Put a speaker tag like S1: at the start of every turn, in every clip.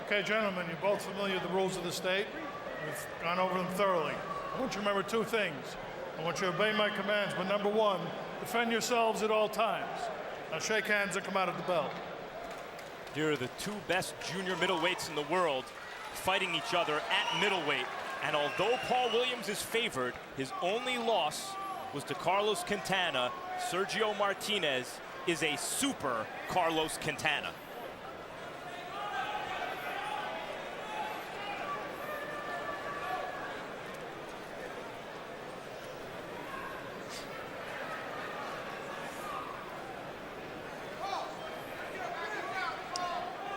S1: Okay, gentlemen, you're both familiar with the rules of the state. We've gone over them thoroughly. I want you to remember two things. I want you to obey my commands, but number one, defend yourselves at all times. Now shake hands and come out of the belt.
S2: Here are the two best junior middleweights in the world fighting each other at middleweight. And although Paul Williams is favored, his only loss was to Carlos Quintana. Sergio Martinez is a super Carlos Quintana.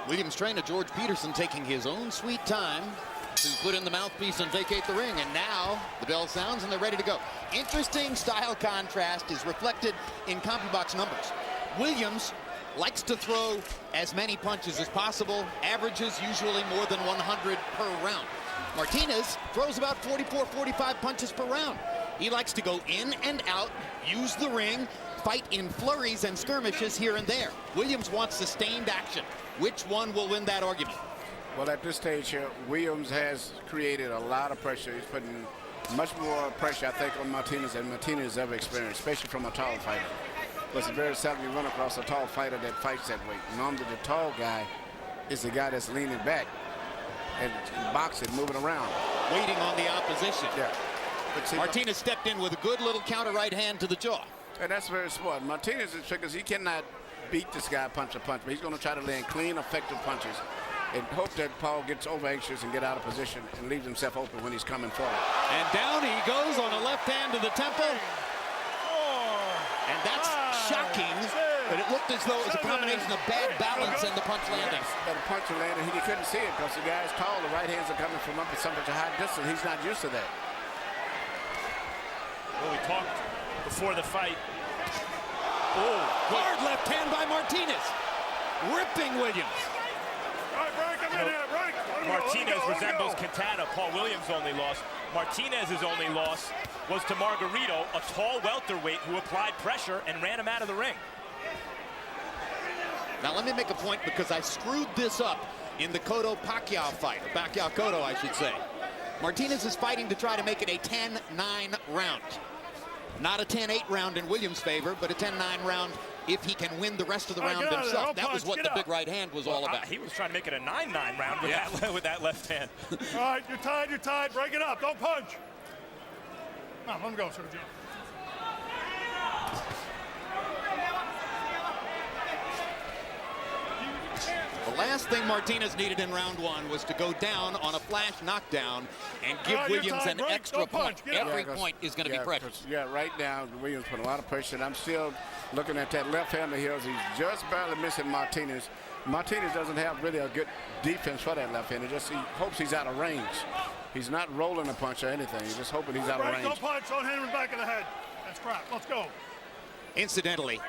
S3: Williams trainer George Peterson taking his own sweet time to put in the mouthpiece and vacate the ring. And now the bell sounds and they're ready to go. Interesting style contrast is reflected in CompuBox numbers. Williams likes to throw as many punches as possible, averages usually more than 100 per round. Martinez throws about 44, 45 punches per round. He likes to go in and out, use the ring, fight in flurries and skirmishes here and there. Williams wants sustained action. Which one will win that argument?
S4: Well, at this stage here, Williams has created a lot of pressure. He's putting much more pressure, I think, on Martinez than Martinez ever experienced, especially from a tall fighter. But it's very seldom you run across a tall fighter that fights that way. Normally, the tall guy is the guy that's leaning back and boxing, moving around.
S3: Waiting on the opposition.
S4: Yeah. But see,
S3: Martinez stepped in with a good little counter right hand to the jaw.
S4: And that's very smart. Martinez is because he cannot beat this guy punch to punch, but he's going to try to land clean, effective punches and hope that Paul gets over anxious and get out of position and leaves himself open when he's coming forward.
S3: And down he goes on a left hand to the temple. And that's shocking, but it looked as though it was a combination of bad balance and the punch landing.
S4: Yes, but the punch landing, he couldn't see it because the guy's tall. The right hands are coming from up at such a high distance. He's not used to that.
S2: Well, we talked before the fight.
S3: Oh, hard left hand by Martinez. Ripping Williams.
S2: Martinez resembles Quintana. Paul Williams' only loss. Martinez's only loss was to Margarito, a tall welterweight who applied pressure and ran him out of the ring.
S3: Now let me make a point because I screwed this up in the Cotto-Pacquiao fight, or Pacquiao-Cotto, I should say. Martinez is fighting to try to make it a 10-9 round. Not a 10-8 round in Williams' favor, but a 10-9 round if he can win the rest of the round himself. That was what the big right hand was all about.
S2: He was trying to make it a 9-9 round with that left hand.
S1: All right, you're tied. Break it up. Don't punch. Come on, let him go, Sergio.
S3: The last thing Martinez needed in round one was to go down on a flash knockdown and give Williams an extra point. Every point is going to be precious.
S4: Yeah, right now, Williams put a lot of pressure, and I'm still looking at that left hand of his. He's just barely missing Martinez. Martinez doesn't have really a good defense for that left hand. He hopes he's out of range. He's not rolling a punch or anything. He's just hoping he's out of range.
S1: Don't punch. Don't hit him in the back of the head. That's crap. Let's go.
S3: Incidentally,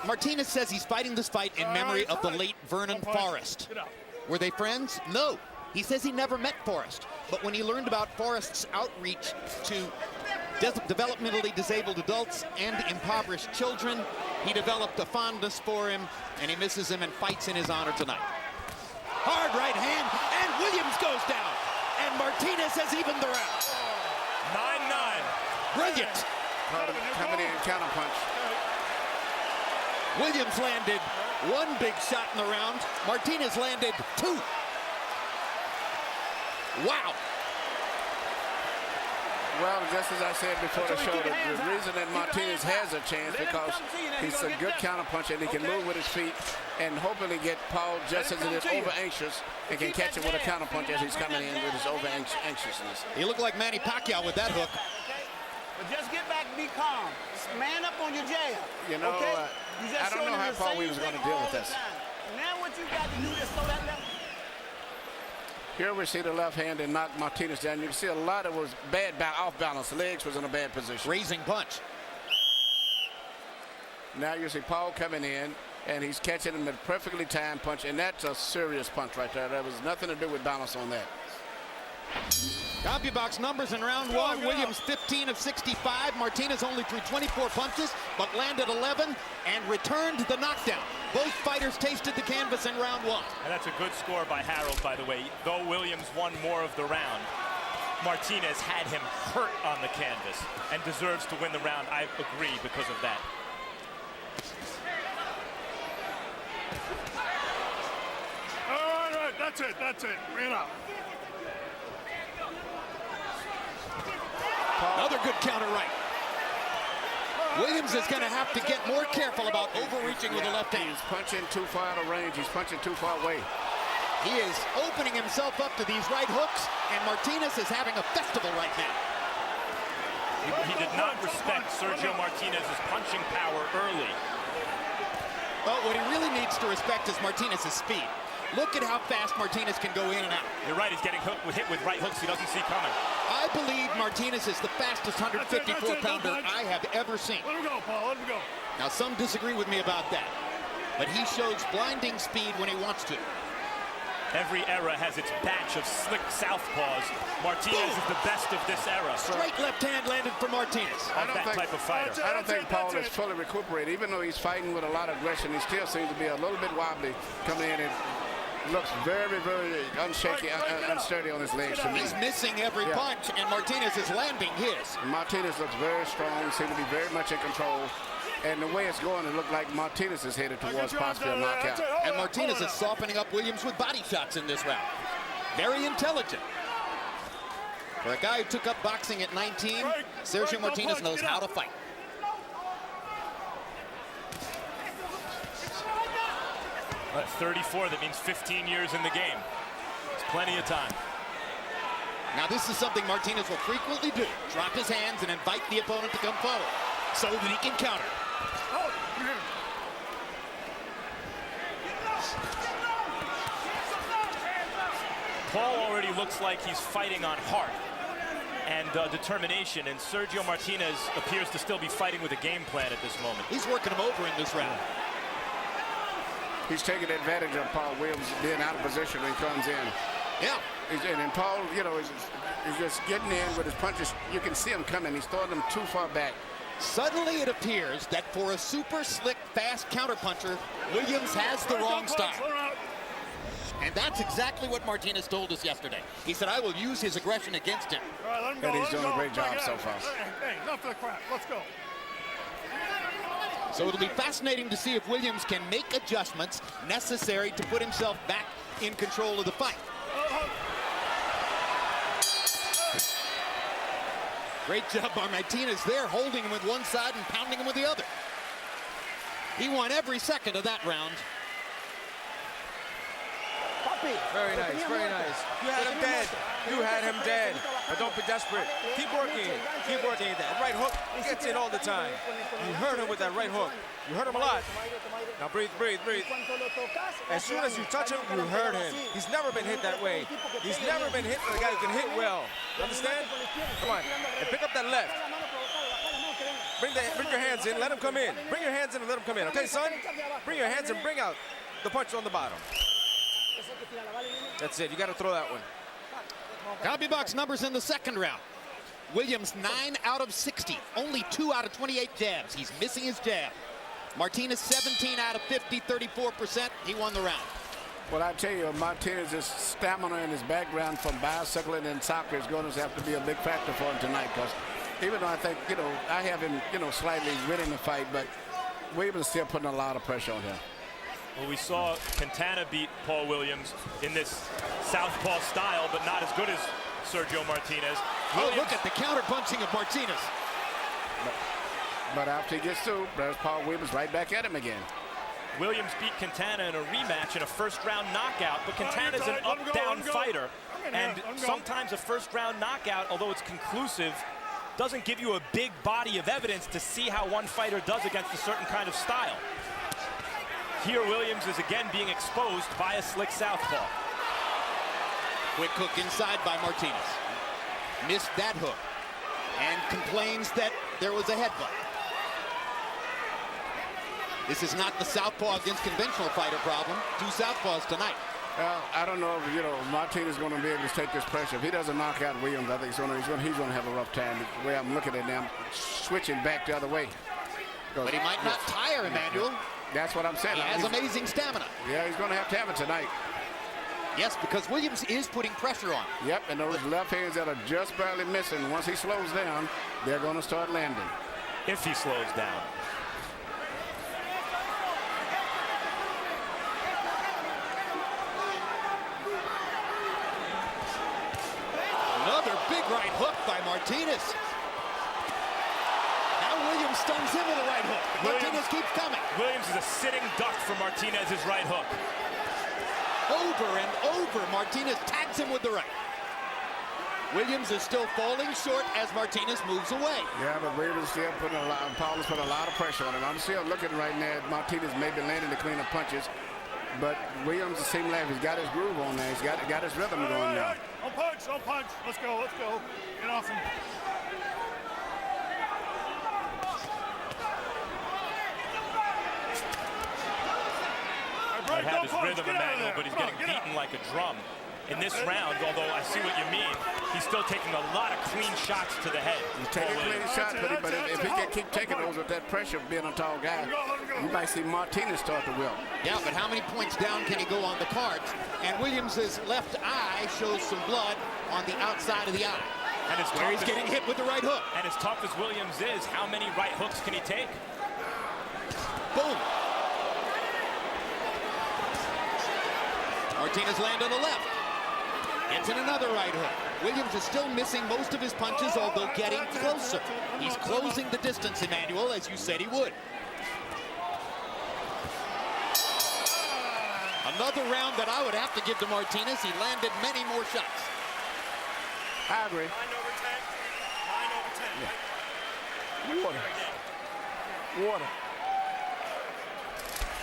S3: Martinez says he's fighting this fight in memory of the late Vernon Forrest. Were they friends? No. He says he never met Forrest, but when he learned about Forrest's outreach to developmentally disabled adults and impoverished children, he developed a fondness for him, and he misses him and fights in his honor tonight. Hard right hand, and Williams goes down, and Martinez has evened the round.
S2: 9-9.
S3: Brilliant.
S4: Coming in counter punch.
S3: Williams landed one big shot in the round. Martinez landed two. Wow.
S4: Well, just as I said before the show, the reason that Martinez has a chance because he's a good counterpuncher and he can move with his feet and hopefully get Paul just as it is over anxious and can catch him with a counterpunch as he's coming in with his over anxiousness.
S3: He looked like Manny Pacquiao with that hook.
S5: But just get back, be calm. Man up on your jab.
S4: You know,
S5: okay?
S4: I don't know how Paul was going to deal with this.
S5: Now what you got to do is throw that left.
S4: Here we see the left hand and knock Martinez down. You can see a lot of was bad off balance. The legs was in a bad position.
S3: Raising punch.
S4: Now you see Paul coming in and he's catching him at a perfectly timed punch, and that's a serious punch right there. There was nothing to do with balance on that.
S3: CompuBox numbers in round one. Williams 15 of 65. Martinez only threw 24 punches, but landed 11 and returned the knockdown. Both fighters tasted the canvas in round one.
S2: And that's a good score by Harold, by the way. Though Williams won more of the round, Martinez had him hurt on the canvas and deserves to win the round. I agree because of that.
S1: All right, that's it. Bring it up.
S3: Another good counter right. Williams is going to have to get more careful about overreaching with the left hand.
S4: He's punching too far out of range. He's punching too far away.
S3: He is opening himself up to these right hooks, and Martinez is having a festival right now.
S2: He did not respect Sergio Martinez's punching power early.
S3: But what he really needs to respect is Martinez's speed. Look at how fast Martinez can go in and out.
S2: You're right, he's getting hit with right hooks he doesn't see coming.
S3: I believe Martinez is the fastest 154-pounder I have ever seen.
S1: Let him go, Paul. Let him go.
S3: Now, some disagree with me about that, but he shows blinding speed when he wants to.
S2: Every era has its batch of slick southpaws. Martinez is the best of this era.
S3: Straight left hand landed for Martinez.
S2: Of that type of fighter.
S4: I don't think Paul is fully recuperated. Even though he's fighting with a lot of aggression, he still seems to be a little bit wobbly coming in and looks very, very unshaky, unsturdy on his legs to me.
S3: He's missing every punch, and Martinez is landing his.
S4: Martinez looks very strong, seems to be very much in control. And the way it's going, it looks like Martinez is headed towards possibly a knockout.
S3: And Martinez is softening up Williams with body shots in this round. Very intelligent. For a guy who took up boxing at 19, Sergio Martinez knows how to fight.
S2: At 34, that means 15 years in the game. It's plenty of time.
S3: Now this is something Martinez will frequently do. Drop his hands and invite the opponent to come forward so that he can counter.
S2: Paul already looks like he's fighting on heart and determination, and Sergio Martinez appears to still be fighting with a game plan at this moment.
S3: He's working him over in this round.
S4: He's taking advantage of Paul Williams being out of position when he comes in.
S3: Yeah.
S4: And Paul, you know, is just getting in with his punches. You can see him coming. He's throwing them too far back.
S3: Suddenly it appears that for a super slick, fast counterpuncher, Williams has the wrong style. And that's exactly what Martinez told us yesterday. He said, I will use his aggression against him.
S1: All right, let him go.
S4: And he's doing a great job so far.
S1: Hey, enough of the crap. Let's go.
S3: So it'll be fascinating to see if Williams can make adjustments necessary to put himself back in control of the fight. Great job by Martinez there, holding him with one side and pounding him with the other. He won every second of that round.
S6: Very nice, very nice. You had him dead. You had him dead. But don't be desperate. Keep working it. Keep working it. That right hook gets in all the time. You hurt him with that right hook. You hurt him a lot. Now breathe, breathe, breathe. As soon as you touch him, you hurt him. He's never been hit that way. He's never been hit by a guy who can hit well. You understand? Come on. And pick up that left. Bring your hands in. Let him come in. Bring your hands in and let him come in. Okay, son? Bring your hands and bring out the punch on the bottom. That's it. You got to throw that one.
S3: CompuBox numbers in the second round. Williams 9 out of 60. Only 2 out of 28 jabs. He's missing his jab. Martinez 17 out of 50, 34%. He won the round.
S4: Well, I tell you, Martinez's stamina and his background from bicycling and soccer is going to have to be a big factor for him tonight. Because even though I think, you know, I have him, you know, slightly winning the fight, but Williams is still putting a lot of pressure on him.
S2: Well, we saw Quintana beat Paul Williams in this southpaw style, but not as good as Sergio Martinez.
S3: Oh, look at the counter punching of Martinez.
S4: But after he gets through, there's Paul Williams right back at him again.
S2: Williams beat Quintana in a rematch in a first-round knockout, but Quintana's an up-down fighter. And sometimes a first-round knockout, although it's conclusive, doesn't give you a big body of evidence to see how one fighter does against a certain kind of style. Here, Williams is again being exposed by a slick southpaw.
S3: Quick hook inside by Martinez. Missed that hook and complains that there was a headbutt. This is not the southpaw against conventional fighter problem. 2 southpaws tonight.
S4: Well, I don't know if, you know, Martinez is going to be able to take this pressure. If he doesn't knock out Williams, I think he's going to have a rough time. The way I'm looking at him, switching back the other way.
S3: But he might not tire, Emmanuel.
S4: That's what I'm saying.
S3: He has amazing stamina.
S4: Yeah, he's going to have it tonight.
S3: Yes, because Williams is putting pressure on.
S4: Yep, and those left hands that are just barely missing, once he slows down, they're going to start landing.
S2: If he slows down.
S3: Another big right hook by Martinez. Now Williams stuns him with a right hook. Martinez keeps coming.
S2: Williams is a sitting duck for Martinez's right hook.
S3: Over and over, Martinez tags him with the right. Williams is still falling short as Martinez moves away.
S4: Yeah, but Williams is still putting a lot of pressure on him. I'm still looking right now at Martinez maybe landing the cleaner punches, but Williams, it seems like he's got his groove on there. He's got his rhythm going now.
S1: Don't punch, don't punch. Let's go, let's go. Get off him.
S2: Might have his rhythm, Emmanuel, but he's getting beaten like a drum. In this round, although I see what you mean, he's still taking a lot of clean shots to the head.
S4: He's taking clean shots, but if he can keep taking those with that pressure of being a tall guy, you might see Martinez start to wilt.
S3: Yeah, but how many points down can he go on the cards? And Williams's left eye shows some blood on the outside of the eye.
S2: And as
S3: where he's getting hit with the right hook.
S2: And as tough as Williams is, how many right hooks can he take?
S3: Boom. Martinez land on the left. Gets in another right hook. Williams is still missing most of his punches, although getting closer. He's closing the distance, Emmanuel, as you said he would. Another round that I would have to give to Martinez. He landed many more shots.
S4: I agree.
S1: 9 over 10. 9 over 10.
S4: Water. Water.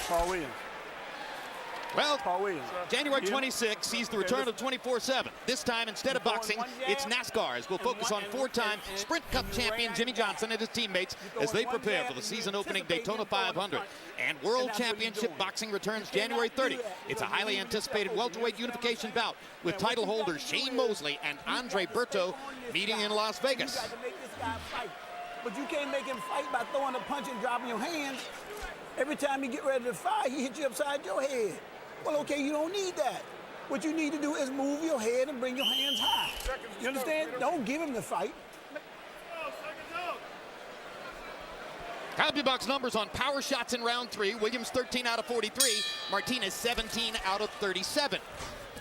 S4: Paul Williams.
S3: Well, January 26 sees the return of 24/7. This time, instead of boxing, it's NASCAR, as we'll focus on four-time Sprint Cup champion Jimmy Johnson and his teammates as they prepare for the season-opening Daytona 500. And World Championship Boxing returns January 30. It's a highly anticipated welterweight unification bout with title holders Shane Mosley and Andre Berto meeting in Las Vegas.
S5: But you can't make him fight by throwing a punch and dropping your hands. Every time you get ready to fight, he hits you upside your head. Well, okay, you don't need that. What you need to do is move your head and bring your hands high. You understand? Don't give him the fight.
S3: CompuBox numbers on power shots in round 3. Williams 13 out of 43. Martinez 17 out of 37.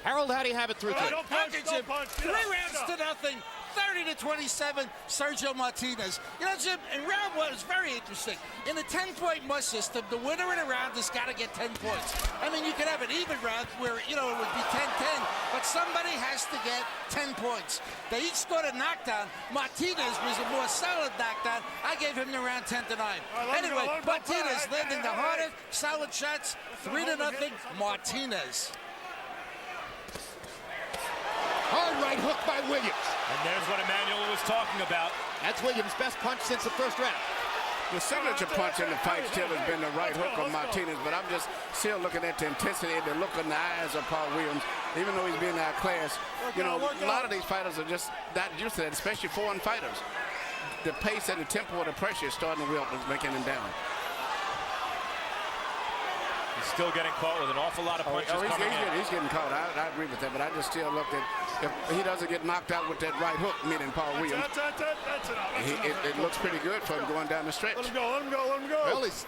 S3: Harold, how do you have it through 3?
S1: Don't punch, don't punch.
S7: 3 rounds to nothing. 30-27, Sergio Martinez. You know, Jim, in round 1, it's very interesting. In the 10-point must system, the winner in a round has got to get 10 points. I mean, you could have an even round where, you know, it would be 10-10, but somebody has to get 10 points. They each scored a knockdown. Martinez was a more solid knockdown. I gave him the round 10-9. Anyway, Martinez landing the harder, solid shots. 3-0, Martinez.
S3: Hard right hook by Williams.
S2: And there's what Emmanuel was talking about.
S3: That's Williams' best punch since the first round.
S4: The signature punch in the fight still has been the right hook of Martinez, but I'm just still looking at the intensity and the look in the eyes of Paul Williams, even though he's being outclassed. You know, a lot of these fighters are just not used to that, especially foreign fighters. The pace and the tempo of the pressure is starting to wilt, is making him down.
S2: He's still getting caught with an awful lot of punches coming in.
S4: He's getting caught. I agree with that, but I just still look at if he doesn't get knocked out with that right hook, meaning Paul Williams.
S1: That's enough.
S4: It looks pretty good for him going down the stretch.
S1: Let him go, let him go, let him go.
S3: Well, he's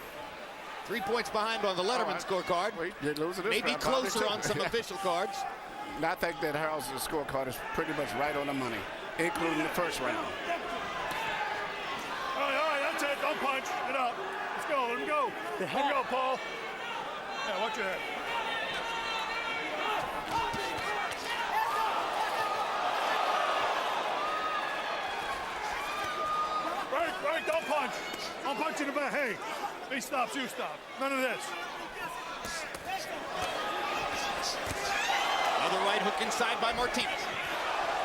S3: 3 points behind on the Letterman scorecard.
S4: Well, he did lose this
S3: Maybe
S4: round,
S3: closer
S4: probably,
S3: on some official cards.
S4: I think that Harold's scorecard is pretty much right on the money, including the first round.
S1: All right, that's it. Don't punch. Get up. Let's go, let him go. Let him go, Paul. Yeah, watch your head. Right, don't punch. Don't punch in the back. Hey, he stops, you stop. None of this.
S3: Another right hook inside by Martinez.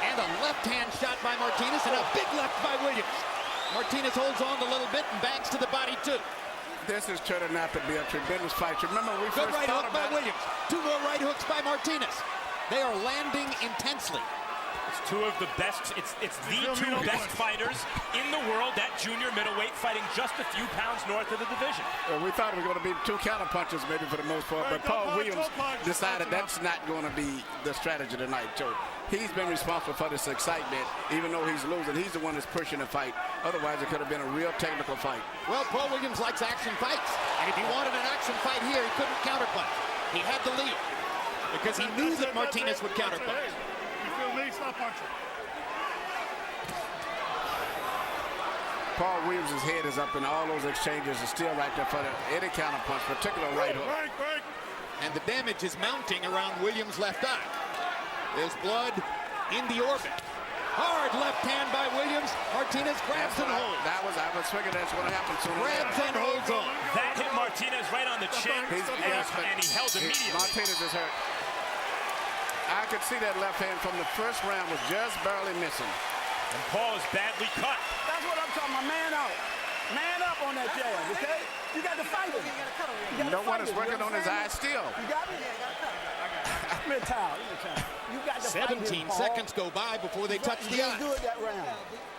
S3: And a left-hand shot by Martinez and a big left by Williams. Martinez holds on a little bit and bangs to the body, too.
S4: This is turning out to be a tremendous fight. Remember, we
S3: Good
S4: first
S3: right
S4: thought
S3: hook by
S4: about
S3: Williams. 2 more right hooks by Martinez. They are landing intensely.
S2: It's two of the best, it's the two best fighters in the world at junior middleweight, fighting just a few pounds north of the division.
S4: We thought it was going to be two counter punches maybe for the most part, but Paul Williams decided that's not going to be the strategy tonight. So he's been responsible for this excitement, even though he's losing. He's the one that's pushing the fight. Otherwise, it could have been a real technical fight.
S3: Well, Paul Williams likes action fights, and if he wanted an action fight here, he couldn't counterpunch. He had the lead because he knew that Martinez would counterpunch.
S1: You feel me? Stop punching.
S4: Paul Williams' head is up in all those exchanges and still right there for any counter punch, particularly right hook.
S1: Break.
S3: And the damage is mounting around Williams' left eye. There's blood in the orbit. Hard left hand by Williams. Martinez grabs and holds.
S4: I was figuring that's what happened soon.
S3: Grabs and holds on.
S2: That hit Martinez right on the chin, and he held immediately.
S4: Martinez is hurt. I could see that left hand from the first round was just barely missing.
S2: And Paul is badly cut.
S5: That's what I'm talking about. Man up. Man up on that jab, okay? You got to fight him.
S4: No one is working on his eyes still.
S5: You got me? Give me a towel. You got to fight him,
S3: 17
S5: Paul.
S3: seconds go by before they touch the
S5: You
S3: eye.
S5: didn't do it that round.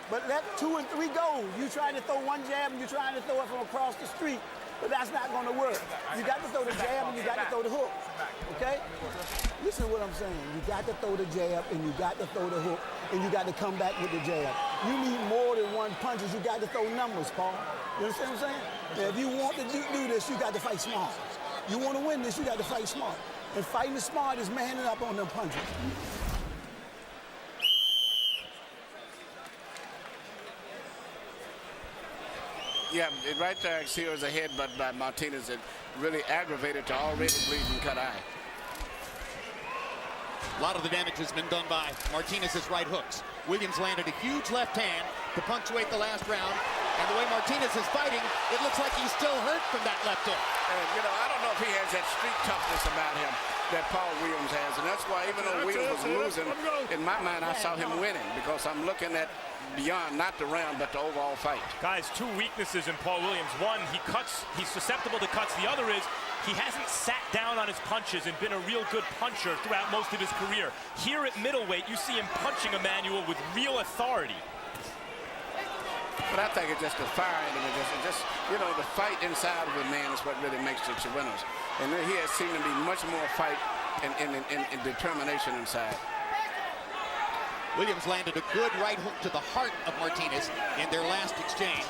S5: But let 2 and 3 go. You trying to throw one jab and you trying to throw it from across the street. But that's not going to work. You got to throw the jab and you got to throw the hook. Okay? Listen to what I'm saying. You got to throw the jab and you got to throw the hook and you got to come back with the jab. You need more than one punches. You got to throw numbers, Paul. You understand what I'm saying? Now, if you want to do this, you got to fight smart. You want to win this, you got to fight smart. And fighting smart is manning up on them punches.
S4: Yeah, right there, here is a headbutt by Martinez that really aggravated to already bleeding cut eye.
S3: A lot of the damage has been done by Martinez's right hooks. Williams landed a huge left hand to punctuate the last round. And the way Martinez is fighting, it looks like he's still hurt from that left hook.
S4: And, you know, I don't know if he has that street toughness about him that Paul Williams has. And that's why even though Williams was losing, in my mind, I saw him winning because I'm looking at beyond not the round, but the overall fight.
S2: Guys, two weaknesses in Paul Williams. One, he's susceptible to cuts. The other is he hasn't sat down on his punches and been a real good puncher throughout most of his career. Here at middleweight, you see him punching Emmanuel with real authority.
S4: But I think it's just the fire in him. It's just, you know, the fight inside of a man is what really makes it your winners. And then he has seemed to be much more fight and determination inside.
S3: Williams landed a good right hook to the heart of Martinez in their last exchange.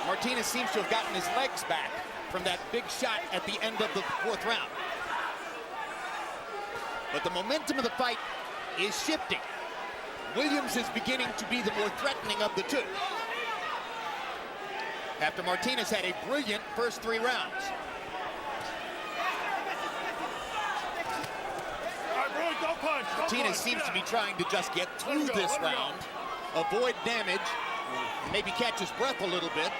S3: Martinez seems to have gotten his legs back from that big shot at the end of the 4th round. But the momentum of the fight is shifting. Williams is beginning to be the more threatening of the two. After Martinez had a brilliant first 3 rounds. Martinez seems to be trying to just get through this round, avoid damage, maybe catch his breath a little bit.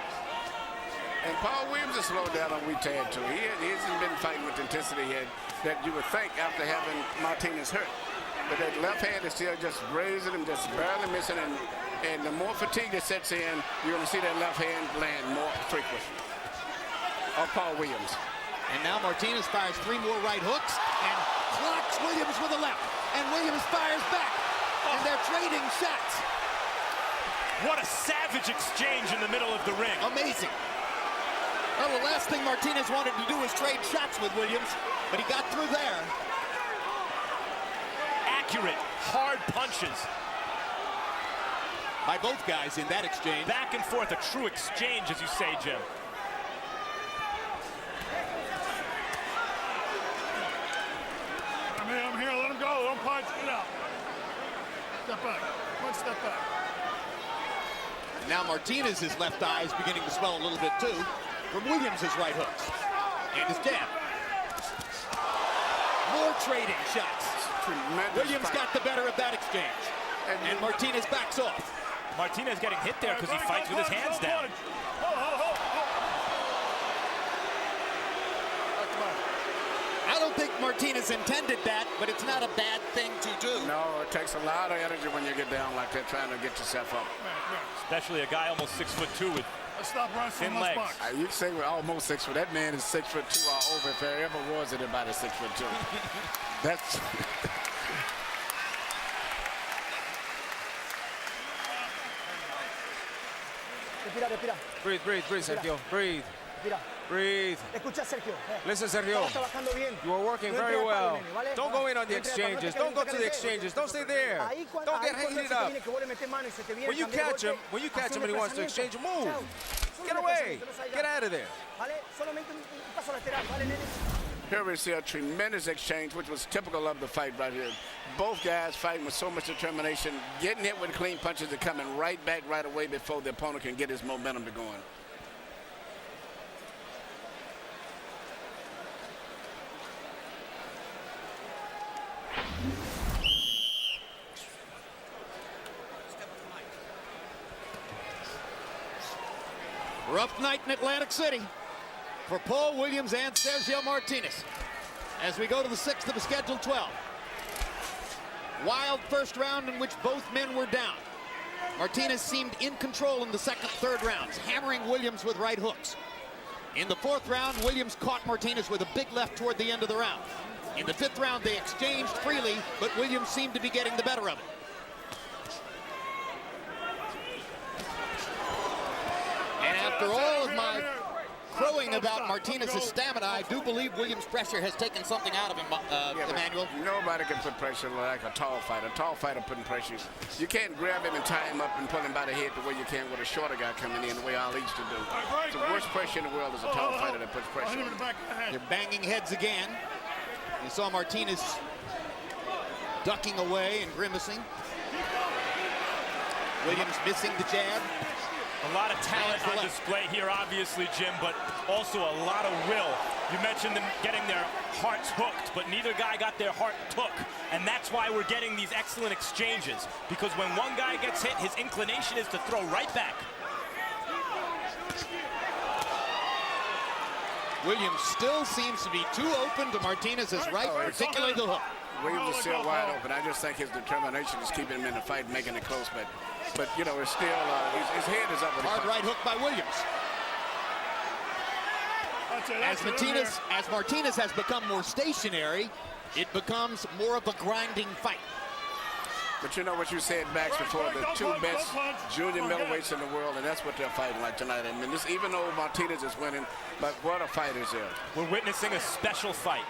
S4: And Paul Williams has slowed down on weak tag too. He hasn't been fighting with the intensity that you would think after having Martinez hurt. But that left hand is still just raising him, just barely missing. And the more fatigue that sets in, you're going to see that left hand land more frequent. Of Paul Williams.
S3: And now Martinez fires 3 more right hooks and clocks Williams with a left. And Williams fires back. And they're trading shots.
S2: What a savage exchange in the middle of the ring.
S3: Amazing. Well, the last thing Martinez wanted to do was trade shots with Williams, but he got through there.
S2: Accurate, hard punches
S3: by both guys in that exchange.
S2: Back and forth, a true exchange, as you say, Jim.
S1: I'm here, let him go, don't punch, get out. Step back, 1 step back.
S3: Now Martinez's left eye is beginning to swell a little bit too from Williams's right hooks and his jab. More trading shots. Williams got the better of that exchange. And Martinez backs off.
S2: Martinez getting hit there because he fights with his hands down.
S3: I don't think Martinez intended that, but it's not a bad thing to do.
S4: No, it takes a lot of energy when you get down like that, trying to get yourself up.
S2: Especially a guy almost 6'2" with thin legs.
S4: You can say we're almost 6 foot. That man is 6'2" all over if there ever was anybody 6'2". That's
S5: Respira, respira.
S6: Breathe, breathe, breathe, Sergio. Breathe.
S5: Respira.
S6: Breathe.
S5: Escucha, Sergio.
S6: Listen, Sergio.
S5: Está bajando bien.
S6: You are working
S5: No
S6: very
S5: entre al palo,
S6: well.
S5: nene, ¿vale?
S6: Don't go in on the
S5: No entre al palo, no
S6: exchanges.
S5: te
S6: Don't go to
S5: calientes,
S6: the
S5: no te
S6: exchanges. Don't stay there.
S5: Ahí cuando
S6: Don't get
S5: él se
S6: heated
S5: te
S6: up.
S5: viene, que vos le metés mano y se te viene,
S6: When you
S5: cambia de
S6: catch him,
S5: golpe,
S6: when you catch him
S5: hace
S6: and he
S5: un
S6: wants to exchange,
S5: desplazamiento.
S6: move.
S5: Chao.
S6: Get
S5: Solo un
S6: away.
S5: desplazamiento, no salgas.
S6: Get out of there.
S5: ¿Vale? Solamente un paso lateral, ¿vale, nene?
S4: Here we see a tremendous exchange, which was typical of the fight right here. Both guys fighting with so much determination, getting hit with clean punches and coming right back right away before the opponent can get his momentum to going.
S3: Rough night in Atlantic City for Paul Williams and Sergio Martinez as we go to the 6th of the scheduled 12. Wild first round in which both men were down. Martinez seemed in control in the second, third rounds, hammering Williams with right hooks. In the 4th round, Williams caught Martinez with a big left toward the end of the round. In the 5th round, they exchanged freely, but Williams seemed to be getting the better of it. And after all of my crowing about Martinez's stamina, I do believe Williams' pressure has taken something out of him, Emmanuel.
S4: Nobody can put pressure like a tall fighter. A tall fighter putting pressure. You can't grab him and tie him up and pull him by the head the way you can with a shorter guy coming in, the way Ali used to do. It's the worst pressure in the world is a tall fighter that puts pressure on.
S3: They're banging heads again. You saw Martinez ducking away and grimacing. Williams missing the jab.
S2: A lot of talent on display here, obviously, Jim, but also a lot of will. You mentioned them getting their hearts hooked, but neither guy got their heart took. And that's why we're getting these excellent exchanges, because when one guy gets hit, his inclination is to throw right back.
S3: Williams still seems to be too open to Martinez's right, particularly the hook.
S4: Williams is still wide open. I just think his determination is keeping him in the fight, making it close. But you know, it's still his head is up.
S3: Hard right hook by Williams. As Martinez has become more stationary, it becomes more of a grinding fight.
S4: But you know what you said, Max, before, the two best junior middleweights in the world, and that's what they're fighting like tonight. I mean, this, even though Martinez is winning, but what a fight is there.
S2: We're witnessing a special fight.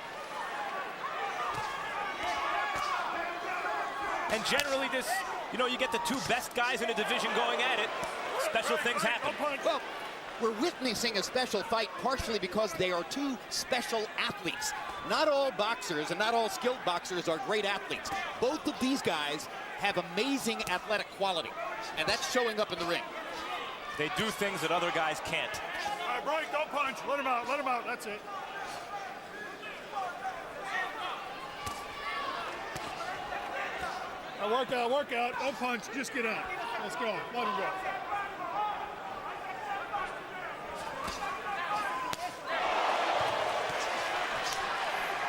S2: And generally this, you know, you get the two best guys in a division going at it, special things happen.
S3: Well, we're witnessing a special fight partially because they are two special athletes. Not all boxers and not all skilled boxers are great athletes. Both of these guys have amazing athletic quality, and that's showing up in the ring.
S2: They do things that other guys can't.
S1: All right, break, don't punch. Let him out, that's it. Work out, don't punch, just get out. Let's go, let him go.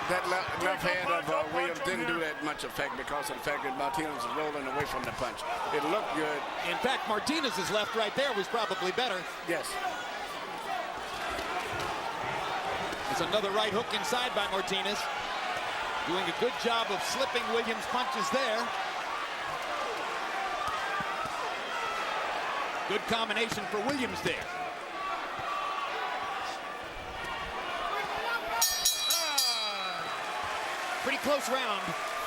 S4: That left hand of Williams didn't do that much effect because of the fact that Martinez was rolling away from the punch. It looked good.
S3: In fact, Martinez's left right there was probably better.
S4: Yes.
S3: There's another right hook inside by Martinez. Doing a good job of slipping Williams' punches there. Good combination for Williams there. Pretty close round,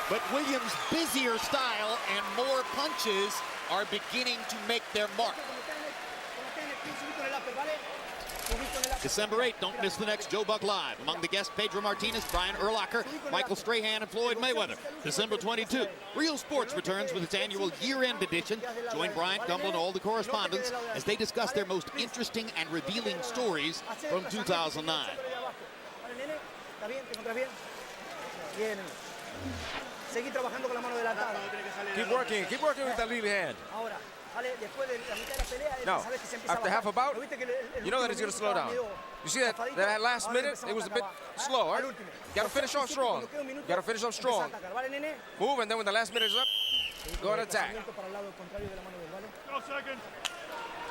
S3: but Williams' busier style and more punches are beginning to make their mark. December 8th, don't miss the next Joe Buck Live. Among the guests, Pedro Martinez, Brian Urlacher, Michael Strahan, and Floyd Mayweather. December 22, Real Sports returns with its annual year-end edition. Join Brian Gumble and all the correspondents as they discuss their most interesting and revealing stories from 2009.
S6: Keep working with that lead hand. Now, after half a bout, you know that he's going to slow down. You see that last minute, it was a bit slow, right? Got to finish off strong. Got to finish off strong. Move, and then when the last minute is up, go and attack.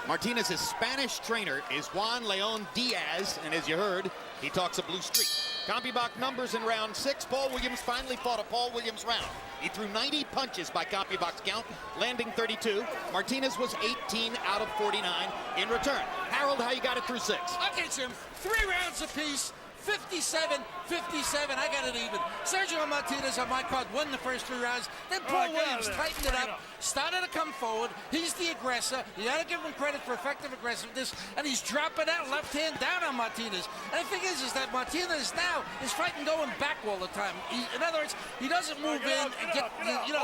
S3: Martinez's Spanish trainer is Juan Leon Diaz, and as you heard, he talks a blue streak. CompuBox numbers in round 6. Paul Williams finally fought a Paul Williams round. He threw 90 punches by CompuBox count, landing 32. Martinez was 18 out of 49 in return. Harold, how you got it through 6?
S7: Okay, Jim, 3 rounds apiece. 57, 57, I got it even. Sergio Martinez on my card won the first 3 rounds. Then Paul Williams tightened it up, started to come forward. He's the aggressor. You got to give him credit for effective aggressiveness, and he's dropping that left hand down on Martinez. And the thing is that Martinez now is fighting going back all the time. In other words, he doesn't move in and get,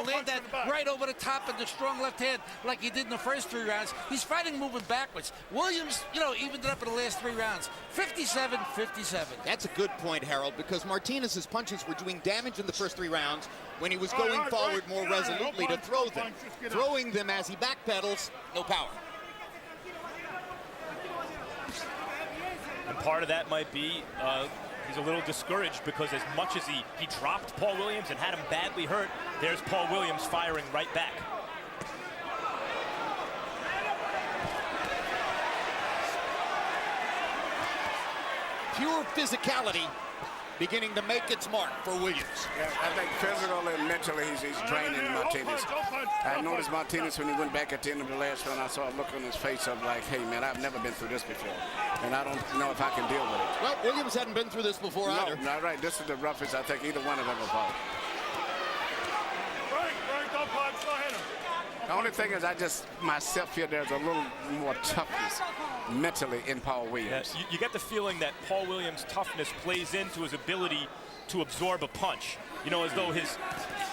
S7: land that right over the top of the strong left hand like he did in the first 3 rounds. He's fighting moving backwards. Williams, evened it up in the last 3 rounds. 57, 57.
S3: That's a good point, Harold, because Martinez's punches were doing damage in the first 3 rounds when he was going forward more resolutely to throw them. Throwing them as he backpedals, no power.
S2: And part of that might be he's a little discouraged because as much as he dropped Paul Williams and had him badly hurt, there's Paul Williams firing right back.
S3: Pure physicality beginning to make its mark for Williams.
S4: Yeah, I think physically and mentally he's draining Martinez. I noticed Martinez when he went back at the end of the last round, I saw a look on his face of like, hey man, I've never been through this before. And I don't know if I can deal with it.
S3: Well, Williams hadn't been through this before either.
S4: No, not right. This is the roughest I think either one of them ever fought.
S1: Right, don't punch, go hit him.
S4: The only thing is I just myself feel there's a little more toughness mentally in Paul Williams.
S2: Yeah, you get the feeling that Paul Williams' toughness plays into his ability to absorb a punch. As though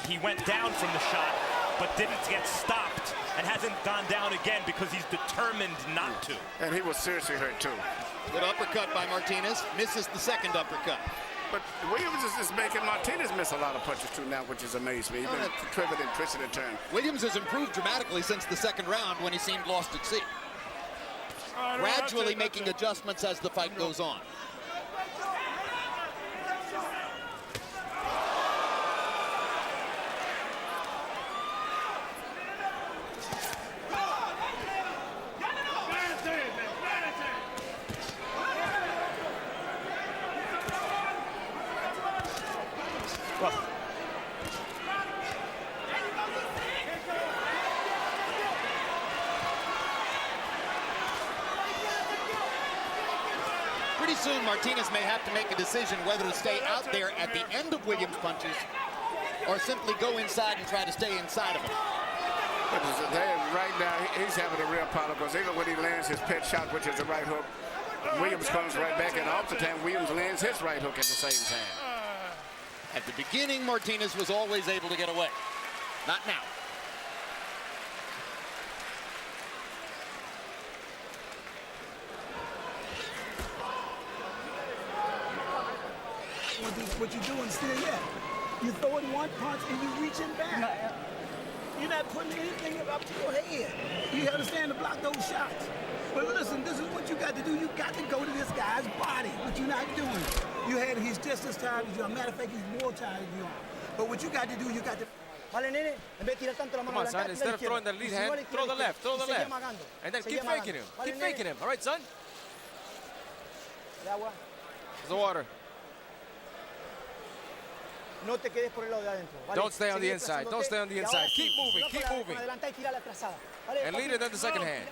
S2: he went down from the shot, but didn't get stopped and hasn't gone down again because he's determined not to.
S4: And he was seriously hurt too.
S3: Good uppercut by Martinez. Misses the second uppercut.
S4: But Williams is making Martinez miss a lot of punches too now, which has amazed me. He's been tripping and twisting and turning.
S3: Williams has improved dramatically since the second round when he seemed lost at sea. Gradually making adjustments as the fight goes on. Pretty soon, Martinez may have to make a decision whether to stay out there at the end of Williams' punches or simply go inside and try to stay inside of him.
S4: Right now, he's having a real problem because even when he lands his pet shot, which is the right hook, Williams comes right back, and all the time Williams lands his right hook at the same time.
S3: At the beginning, Martinez was always able to get away. Not now.
S5: What you're doing still yet. You're throwing one punch and you're reaching back. You're not putting anything up to your head. You understand to block those shots. But listen, this is what you got to do. You got to go to this guy's body, but you're not doing. He's just as tired as you are. Matter of fact, he's more tired than you are. But what you got to do, you got to.
S6: Come on, son. Instead of throwing the lead hand, throw the left. Throw the left. And then keep faking him. Keep faking him. All right, son? There's the water. Don't stay on the inside. Don't stay on the inside. Keep moving. Keep moving. And lead it in the second hand.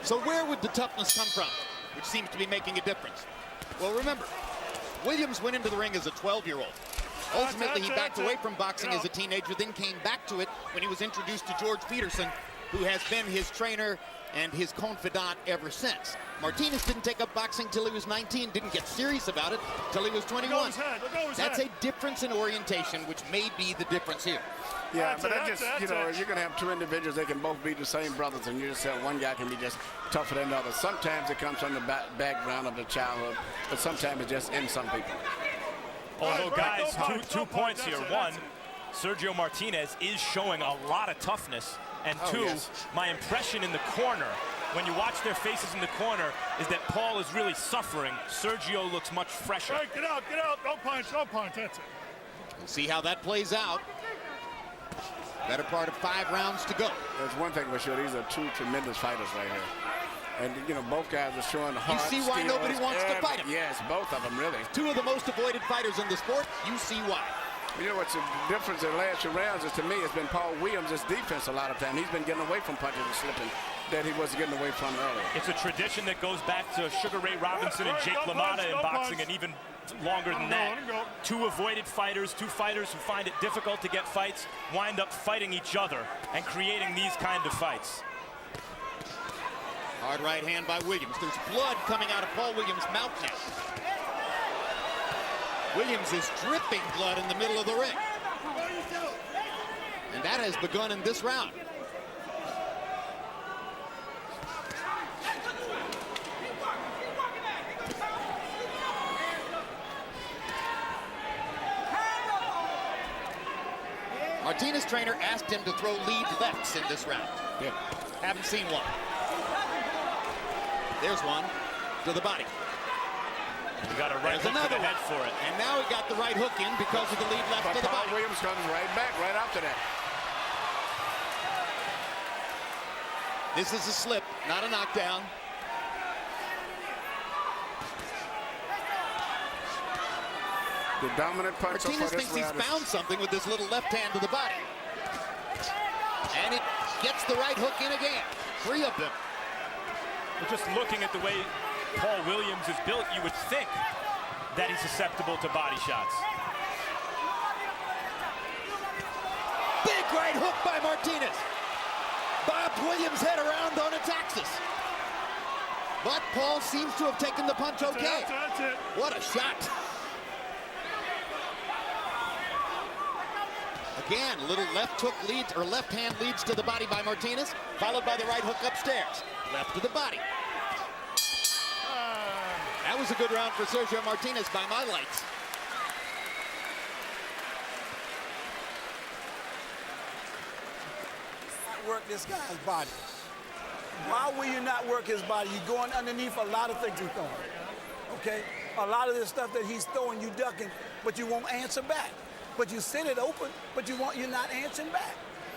S3: So where would the toughness come from, which seems to be making a difference? Well, remember, Williams went into the ring as a 12-year-old. Ultimately, he backed away from boxing as a teenager, then came back to it when he was introduced to George Peterson, who has been his trainer and his confidant ever since. Martinez didn't take up boxing till he was 19, didn't get serious about it till he was 21. That's a difference in orientation, which may be the difference here.
S4: Yeah, but you're going to have two individuals, they can both be the same brothers, and you just say one guy can be just tougher than the other. Sometimes it comes from the background of the childhood, but sometimes it's just in some people.
S2: Although, guys, two points here. One, Sergio Martinez is showing a lot of toughness. And two, my impression in the corner, when you watch their faces in the corner, is that Paul is really suffering. Sergio looks much fresher.
S1: Right, get out, don't punch, that's it.
S3: We'll see how that plays out. Better part of 5 rounds to go.
S4: There's one thing for sure, these are two tremendous fighters right here. And, you know, both guys are showing heart.
S3: You see why nobody wants to fight him.
S4: Yes, both of them, really.
S3: Two of the most avoided fighters in the sport. You see why.
S4: You know what's the difference in the last few rounds is, to me, it's been Paul Williams' defense a lot of time. He's been getting away from punches and slipping that he wasn't getting away from earlier.
S2: It's a tradition that goes back to Sugar Ray Robinson and Jake LaMotta in boxing, and even longer than that. Two avoided fighters, two fighters who find it difficult to get fights, wind up fighting each other and creating these kind of fights.
S3: Hard right hand by Williams. There's blood coming out of Paul Williams' mouth now. Williams is dripping blood in the middle of the ring. And that has begun in this round. Martinez' trainer asked him to throw lead lefts in this round.
S4: Yeah.
S3: Haven't seen one. There's one to the body.
S2: You got a right hook to the head for it.
S3: And now he got the right hook in because of the lead left to the
S4: Paul
S3: body.
S4: Williams comes right back right after that.
S3: This is a slip, not a knockdown.
S4: The dominant punch.
S3: Martinez thinks he's found something with this little left hand to the body. And it gets the right hook in again. Three of them.
S2: But just looking at the way Paul Williams is built, you would think that he's susceptible to body shots.
S3: Big right hook by Martinez. Bobbed Williams' head around on its axis. But Paul seems to have taken the punch okay.
S1: That's it.
S3: What a shot. Again, little left hook leads, or left hand leads to the body by Martinez, followed by the right hook upstairs. Left to the body. That was a good round for Sergio Martinez by my lights.
S5: Work this guy's body. Why will you not work his body? You're going underneath a lot of things he's throwing. Okay? A lot of this stuff that he's throwing, you ducking, but you won't answer back. But you sit it open, but you're not answering back.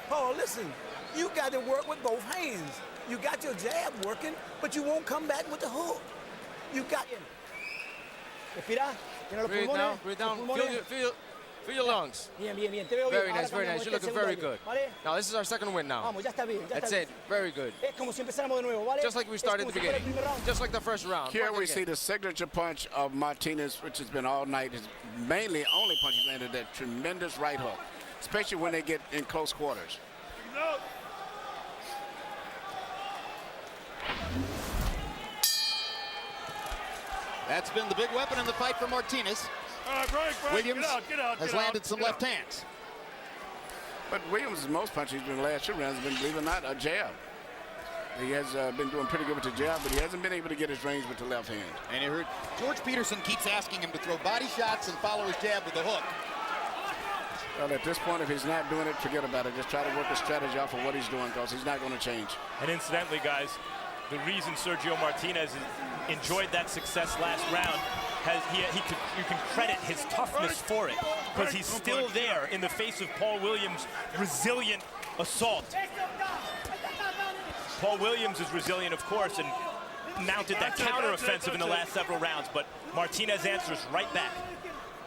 S5: Paul, listen, you got to work with both hands. You got your jab working, but you won't come back with the hook. You got it.
S8: Respira.
S6: Breathe down, breathe down. Feel your lungs.
S8: Bien, bien, bien. Te veo bien.
S6: Very nice, very nice. You're looking very good. Now, this is our second win now.
S8: Vamos, ya está bien.
S6: That's it. Very good.
S8: Es como si empezáramos de nuevo, ¿vale?
S6: Just like we started at the beginning. Just like the first round.
S4: Here we see the signature punch of Martinez, which has been all night. His mainly only punch he landed, that tremendous right hook, especially when they get in close quarters.
S3: That's been the big weapon in the fight for Martinez.
S1: All right, break.
S3: Williams
S1: Get
S3: has landed some left hands.
S4: But Williams' most punches in the last 2 rounds have been, believe it or not, a jab. He has been doing pretty good with the jab, but he hasn't been able to get his range with the left hand.
S3: And you heard George Peterson keeps asking him to throw body shots and follow his jab with the hook.
S4: Well, at this point, if he's not doing it, forget about it. Just try to work a strategy off of what he's doing, because he's not going to change.
S2: And incidentally, guys, the reason Sergio Martinez enjoyed that success last round, you can credit his toughness for it, because he's still there in the face of Paul Williams' resilient assault. Paul Williams is resilient, of course, and mounted that counteroffensive in the last several rounds, but Martinez answers right back.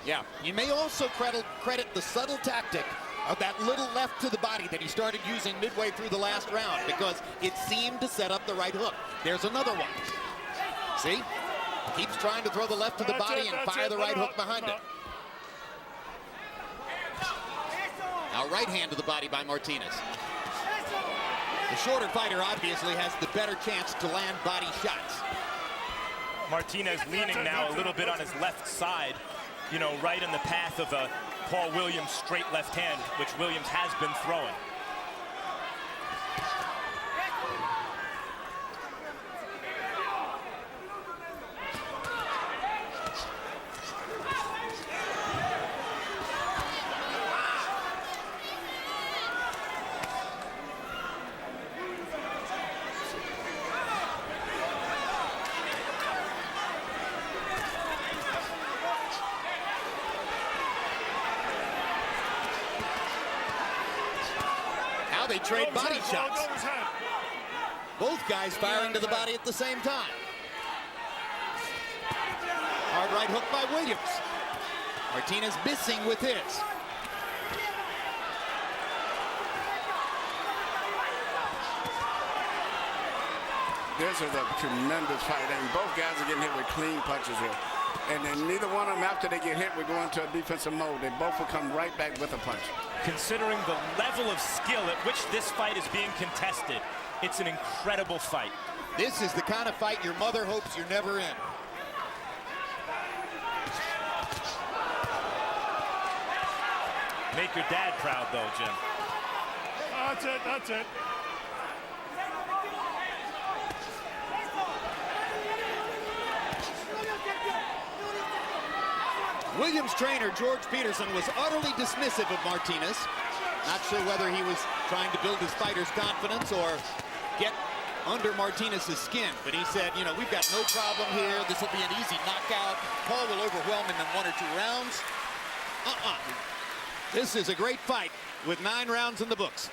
S3: Yeah, you may also credit the subtle tactic of that little left to the body that he started using midway through the last round, because it seemed to set up the right hook. There's another one. See? Keeps trying to throw the left to the body and fire the right hook behind it. Now right hand to the body by Martinez. The shorter fighter obviously has the better chance to land body shots.
S2: Martinez leaning now a little bit on his left side, you know, right in the path of a Paul Williams straight left hand, which Williams has been throwing.
S3: They trade body shots. Both guys firing to the body at the same time. Hard right hook by Williams. Martinez missing with his.
S4: This is a tremendous fight, and both guys are getting hit with clean punches here. And then neither one of them, after they get hit, will go into a defensive mode. They both will come right back with a punch.
S2: Considering the level of skill at which this fight is being contested, it's an incredible fight.
S3: This is the kind of fight your mother hopes you're never in.
S2: Make your dad proud, though, Jim.
S1: That's it, that's it.
S3: Williams trainer George Peterson was utterly dismissive of Martinez. Not sure whether he was trying to build his fighter's confidence or get under Martinez's skin. But he said, you know, we've got no problem here. This will be an easy knockout. Paul will overwhelm him in 1 or 2 rounds. This is a great fight with 9 rounds in the books.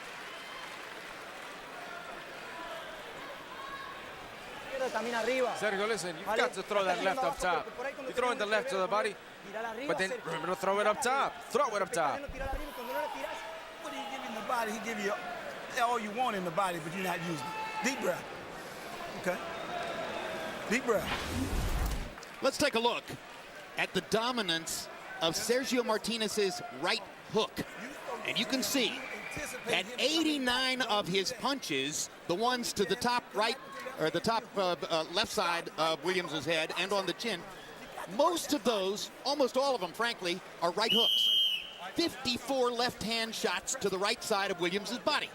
S6: Sergio, listen, you've got to throw that left up top. You're throwing the left to the body, but then remember to throw it up top. Throw it up top.
S5: What do you give in the body? He give you all you want in the body, but you're not using it. Deep breath. Okay? Deep breath.
S3: Let's take a look at the dominance of Sergio Martinez's right hook. And you can see that 89 of his punches, the ones to the top right, or the top left side of Williams' head and on the chin, most of those, almost all of them, frankly, are right hooks. 54 left-hand shots to the right side of Williams' body.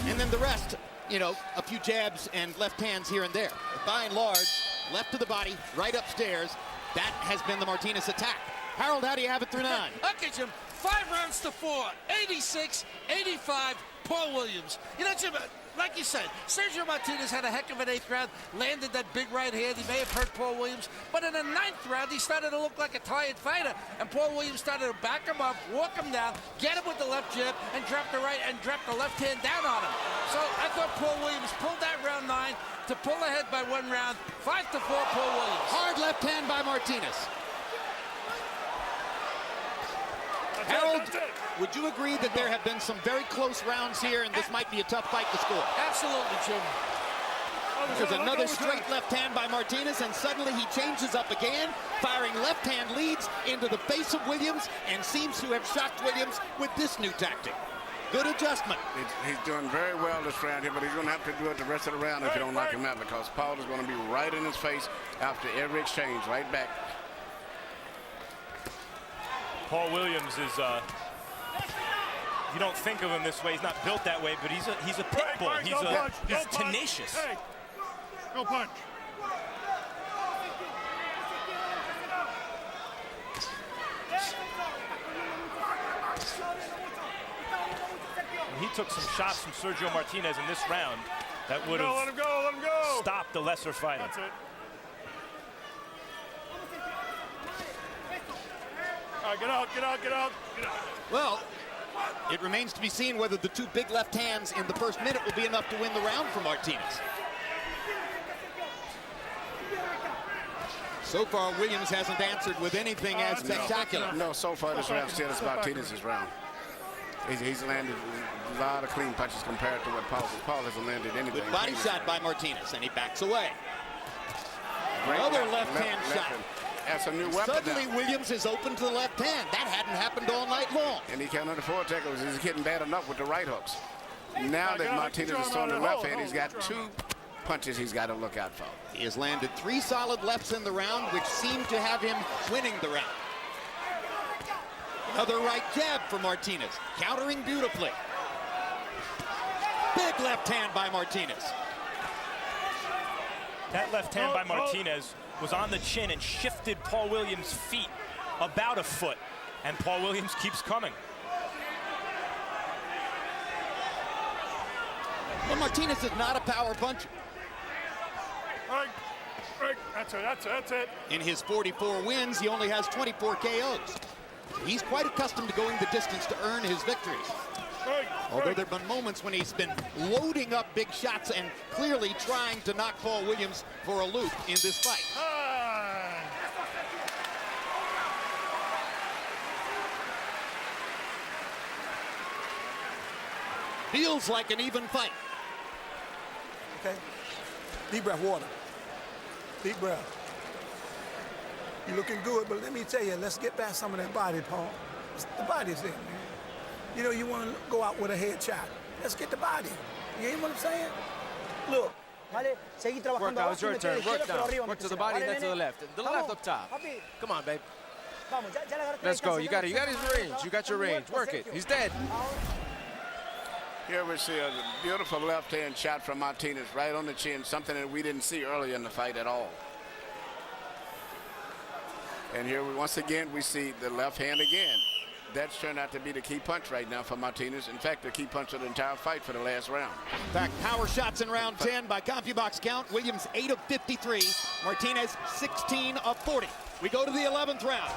S3: And then the rest, you know, a few jabs and left hands here and there. But by and large, left to the body, right upstairs, that has been the Martinez attack. Harold, how do you have it through 9?
S7: Okay, Jim. 5 rounds to 4. 86, 85, Paul Williams. You know, Jim, like you said, Sergio Martinez had a heck of an 8th round, landed that big right hand. He may have hurt Paul Williams, but in the 9th round, he started to look like a tired fighter, and Paul Williams started to back him up, walk him down, get him with the left jab, and drop the left hand down on him. So I thought Paul Williams pulled that round 9 to pull ahead by 1 round. 5 to 4, Paul Williams.
S3: Hard left hand by Martinez. Harold, would you agree that there have been some very close rounds here, and this might be a tough fight to score?
S7: Absolutely, Jim.
S3: There's another straight left hand by Martinez, and suddenly he changes up again, firing left hand leads into the face of Williams, and seems to have shocked Williams with this new tactic. Good adjustment.
S4: He's doing very well this round here, but he's going to have to do it the rest of the round if you don't knock him out, because Paul is going to be right in his face after every exchange, right back.
S2: Paul Williams is, you don't think of him this way. He's not built that way, but he's a pit bull. He's tenacious.
S1: Hey, go punch.
S2: He took some shots from Sergio Martinez in this round that would have
S1: Let him go.
S2: stopped the lesser fighter.
S1: That's it. All right, get out.
S3: Well, it remains to be seen whether the 2 big left hands in the first minute will be enough to win the round for Martinez. So far, Williams hasn't answered with anything as spectacular.
S4: No, so far this round still is Martinez's round. He's landed a lot of clean punches compared to what Paul hasn't landed anything.
S3: Good body shot by Martinez, and he backs away. Another left-hand shot.
S4: That's a new weapon.
S3: Suddenly,
S4: now.
S3: Williams is open to the left hand. That hadn't happened all night long.
S4: And he can't afford to take those. He's getting bad enough with the right hooks. Now that Martinez is throwing the left hand, he's got 2 punches he's got to look out for.
S3: He has landed 3 solid lefts in the round, which seem to have him winning the round. Another right jab for Martinez, countering beautifully. Big left hand by Martinez.
S2: That left hand by Martinez was on the chin and shifted Paul Williams' feet about a foot, and Paul Williams keeps coming.
S3: Well, Martinez is not a power puncher.
S1: Right. That's it.
S3: In his 44 wins, he only has 24 KOs. He's quite accustomed to going the distance to earn his victories. Although there have been moments when he's been loading up big shots and clearly trying to knock Paul Williams for a loop in this fight. Feels like an even fight.
S5: Okay. Deep breath, water. Deep breath. You're looking good, but let me tell you, let's get back some of that body, Paul. The body's in, man. You know, you want to go out with a head shot. Let's get the body. You hear what I'm saying? Look.
S8: Vale, seguí trabajando.
S6: Work out, it's your turn. Work down.
S8: arriba,
S6: Work to the
S8: Cesar.
S6: body,
S8: Vale,
S6: then to the
S8: nene.
S6: left. The
S8: Vamos,
S6: left up top.
S8: papi.
S6: Come on, babe.
S8: Vamos, ya le agarraste
S6: Let's
S8: la
S6: go.
S8: distancia,
S6: You got it. You got his
S8: Sergio.
S6: range. You got your range.
S8: Muerto,
S6: Work it.
S8: Sergio.
S6: He's dead.
S4: Here we see a beautiful left-hand shot from Martinez right on the chin, something that we didn't see earlier in the fight at all. And here once again we see the left hand again. That's turned out to be the key punch right now for Martinez. In fact, the key punch of the entire fight for the last round.
S3: In fact, power shots in round 10 by CompuBox count. Williams 8 of 53. Martinez 16 of 40. We go to the 11th round.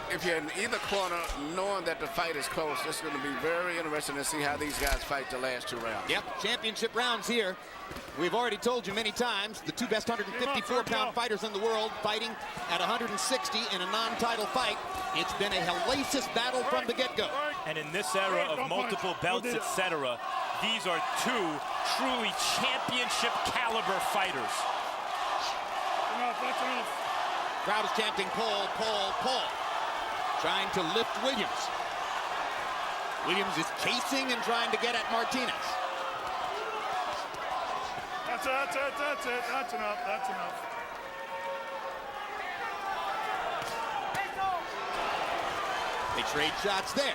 S4: If you're in either corner, knowing that the fight is close, it's going to be very interesting to see how these guys fight the last two rounds.
S3: Yep, championship rounds here. We've already told you many times, the two best 154-pound fighters in the world fighting at 160 in a non-title fight. It's been a hellacious battle from the get-go.
S2: And in this era of multiple belts, etc., these are two truly championship caliber fighters.
S3: Crowd is chanting Paul, Paul, Paul, trying to lift Williams. Williams is chasing and trying to get at Martinez.
S1: That's it. That's enough. That's enough.
S3: They trade shots there.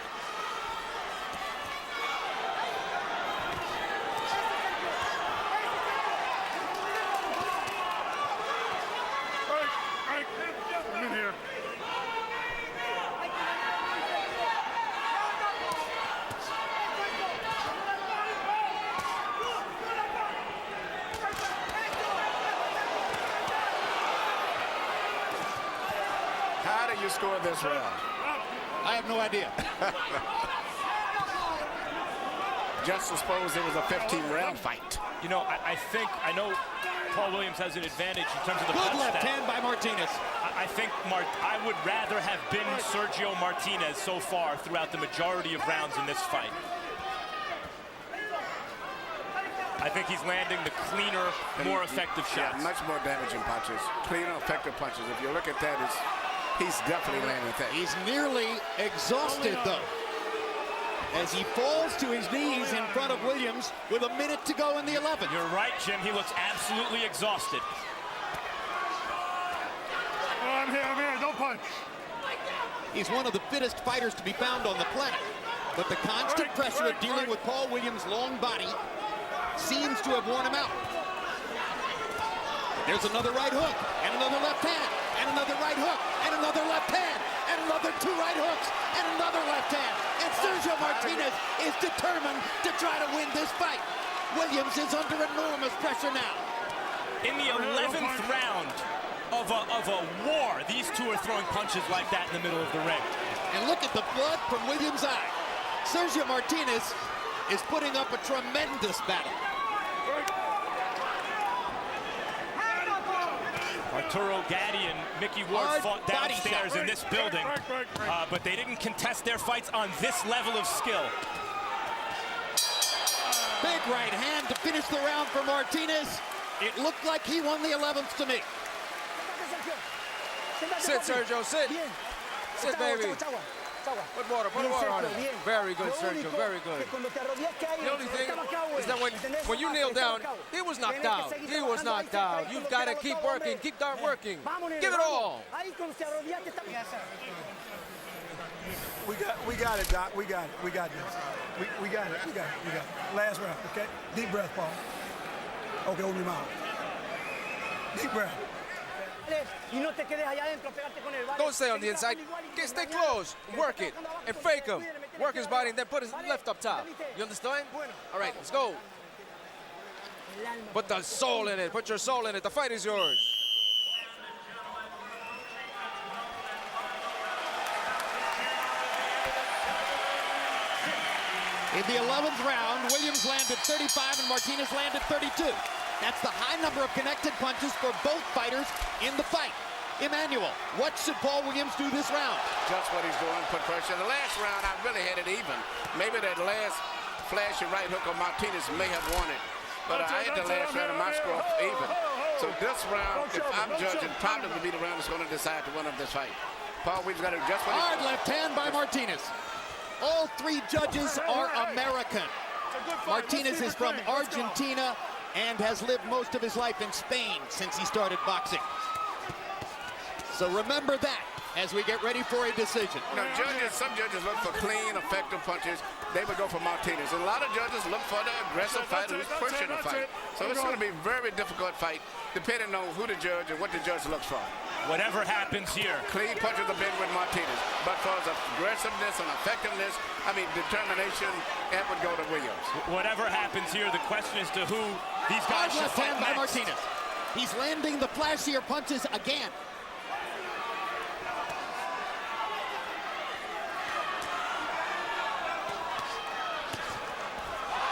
S1: Come in here.
S4: How do you score this round?
S3: I have no idea.
S4: Just suppose it was a 15-round fight.
S2: You know, I know Paul Williams has an advantage in terms of the
S3: Good
S2: punch
S3: left
S2: stat.
S3: hand by Martinez.
S2: I think I would rather have been Sergio Martinez so far throughout the majority of rounds in this fight. I think he's landing the cleaner, more effective shots.
S4: Yeah, much more damaging punches. Cleaner, effective punches. If you look at that, he's definitely landing that.
S3: He's nearly exhausted, though, as he falls to his knees in front of Williams with a minute to go in the 11th.
S2: You're right, Jim. He looks absolutely exhausted.
S1: Oh, I'm here. Don't punch.
S3: He's one of the fittest fighters to be found on the planet. But the constant pressure of dealing with Paul Williams' long body seems to have worn him out. There's another right hook, and another left hand, and another right hook, and another left hand, and another two right hooks, and another left hand. And Sergio Martinez is determined to try to win this fight. Williams is under enormous pressure now.
S2: In the 11th round of a war, these two are throwing punches like that in the middle of the ring.
S3: And look at the blood from Williams' eye. Sergio Martinez is putting up a tremendous battle.
S2: Arturo Gatti and Mickey Ward fought downstairs in this building, but they didn't contest their fights on this level of skill.
S3: Big right hand to finish the round for Martinez. It looked like he won the 11th to me.
S6: Sit, Sergio, sit. Sit, baby. Put water on him. Very good, Sergio, very good. The only thing is that when you kneel down, he was knocked out. He was knocked out. You've got to keep working, keep working. Give it all.
S5: We got it, Doc. We got it. We got this. We got it. Last round, okay? Deep breath, Paul. Okay, open your mouth. Deep breath.
S6: Don't stay on the inside. Stay close. Work it and fake him. Work his body and then put his left up top. You understand? All right, let's go. Put the soul in it. Put your soul in it. The fight is yours.
S3: In the 11th round, Williams landed 35 and Martinez landed 32. That's the high number of connected punches for both fighters in the fight. Emmanuel, what should Paul Williams do this round?
S4: Just what he's doing, put pressure. The last round, I really had it even. Maybe that last flashy right hook of Martinez may have won it. But I had the last round of my score even. So this round, if I'm judging, probably will be the round that's going to decide the winner of this fight. Paul Williams got to just what
S3: Hard left hand by Martinez. All three judges are American. Martinez is from Argentina and has lived most of his life in Spain since he started boxing. So remember that as we get ready for a decision.
S4: You know, some judges look for clean, effective punches. They would go for Martinez. And a lot of judges look for the aggressive fighter who's pushing the fight. So it's going to be a very difficult fight, depending on who the judge and what the judge looks for.
S2: Whatever happens here.
S4: Clean punches have been with Martinez. But for his aggressiveness and effectiveness, I mean, determination, that would go to Williams.
S2: Whatever happens here, the question is to who these guys should
S3: Left
S2: fight
S3: hand by
S2: next.
S3: Martinez. He's landing the flashier punches again.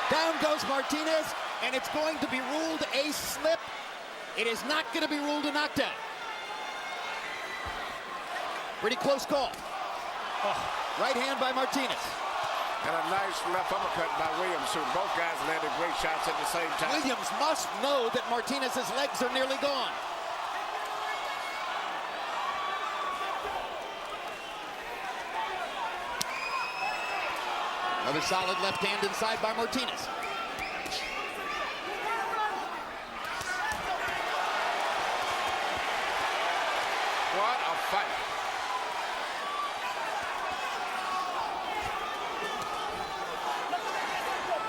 S3: Down goes Martinez, and it's going to be ruled a slip. It is not going to be ruled a knockdown. Pretty close call. Right hand by Martinez.
S4: And a nice left uppercut by Williams, too. Both guys landed great shots at the same time.
S3: Williams must know that Martinez's legs are nearly gone. Another solid left hand inside by Martinez.
S4: What a fight.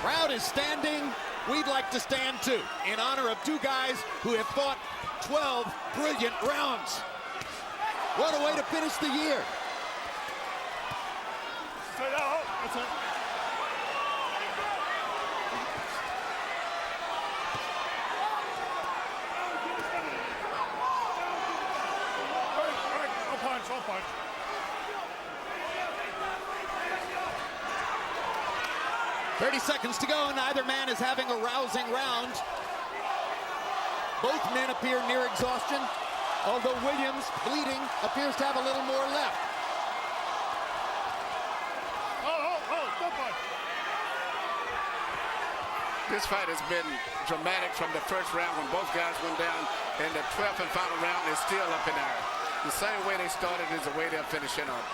S3: Crowd is standing. We'd like to stand too, in honor of two guys who have fought 12 brilliant rounds. What a way to finish the year.
S1: That's it. Don't punch.
S3: 30 seconds to go. Neither man is having a rousing round. Both men appear near exhaustion, although Williams, bleeding, appears to have a little more left.
S1: Don't punch.
S4: This fight has been dramatic from the first round when both guys went down, and the 12th and final round is still up in there. The same way they started is the way they're finishing up.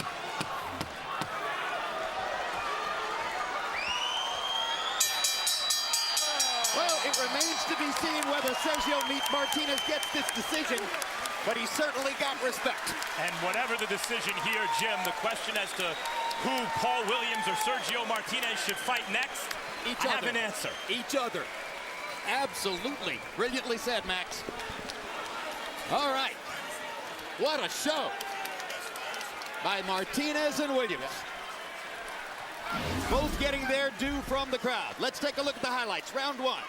S3: Well, it remains to be seen whether Sergio Martinez gets this decision, but he certainly got respect.
S2: And whatever the decision here, Jim, the question as to who Paul Williams or Sergio Martinez should fight next, I have an answer.
S3: Each other. Absolutely. Brilliantly said, Max. All right. What a show by Martinez and Williams. Both getting their due from the crowd. Let's take a look at the highlights. Round one.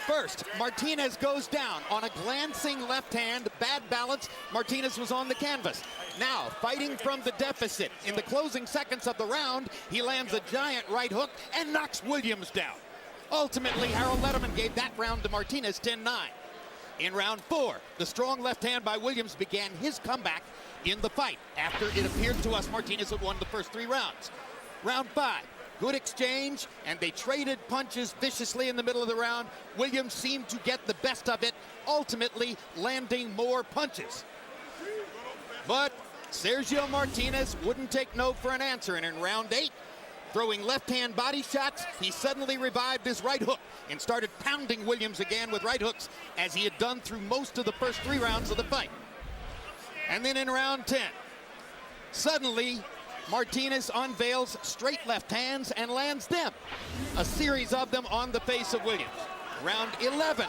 S3: First, Martinez goes down on a glancing left hand, bad balance. Martinez was on the canvas. Now, fighting from the deficit. In the closing seconds of the round, he lands a giant right hook and knocks Williams down. Ultimately, Harold Letterman gave that round to Martinez 10-9. In round four, the strong left hand by Williams began his comeback in the fight after it appeared to us Martinez had won the first 3 rounds. Round five, good exchange, and they traded punches viciously in the middle of the round. Williams seemed to get the best of it, ultimately landing more punches. But Sergio Martinez wouldn't take no for an answer, and in round 8, throwing left-hand body shots, he suddenly revived his right hook and started pounding Williams again with right hooks as he had done through most of the first 3 rounds of the fight. And then in round 10, suddenly Martinez unveils straight left hands and lands them. A series of them on the face of Williams. Round 11,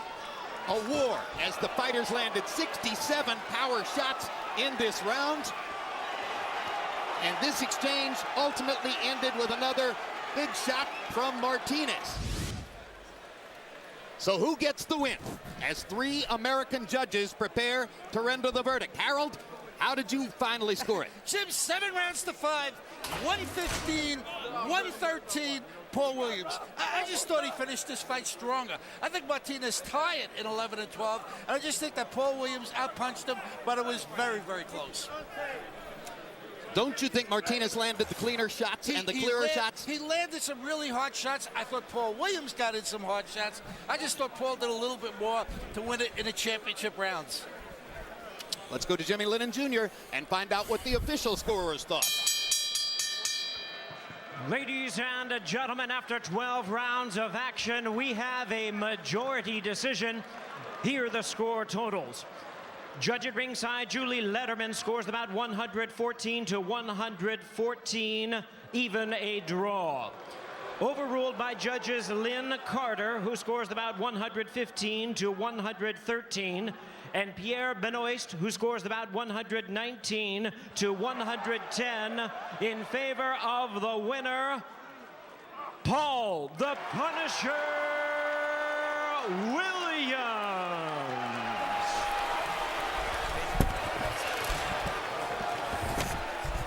S3: a war as the fighters landed 67 power shots in this round. And this exchange ultimately ended with another big shot from Martinez. So who gets the win as 3 American judges prepare to render the verdict? Harold, how did you finally score it?
S7: Jim, 7 rounds to 5, 115, 113. Paul Williams. I just thought he finished this fight stronger. I think Martinez tied it in 11 and 12, and I just think that Paul Williams outpunched him, but it was very, very close.
S3: Don't you think Martinez landed the cleaner shots and the clearer shots?
S7: He landed some really hard shots. I thought Paul Williams got in some hard shots. I just thought Paul did a little bit more to win it in the championship rounds.
S3: Let's go to Jimmy Lennon Jr. and find out what the official scorers thought.
S9: Ladies and gentlemen, after 12 rounds of action, we have a majority decision. Here are the score totals. Judge at ringside, Julie Letterman scores the bout 114 to 114, even a draw. Overruled by judges Lynn Carter, who scores the bout 115 to 113, and Pierre Benoist, who scores the bout 119 to 110, in favor of the winner, Paul the Punisher Williams.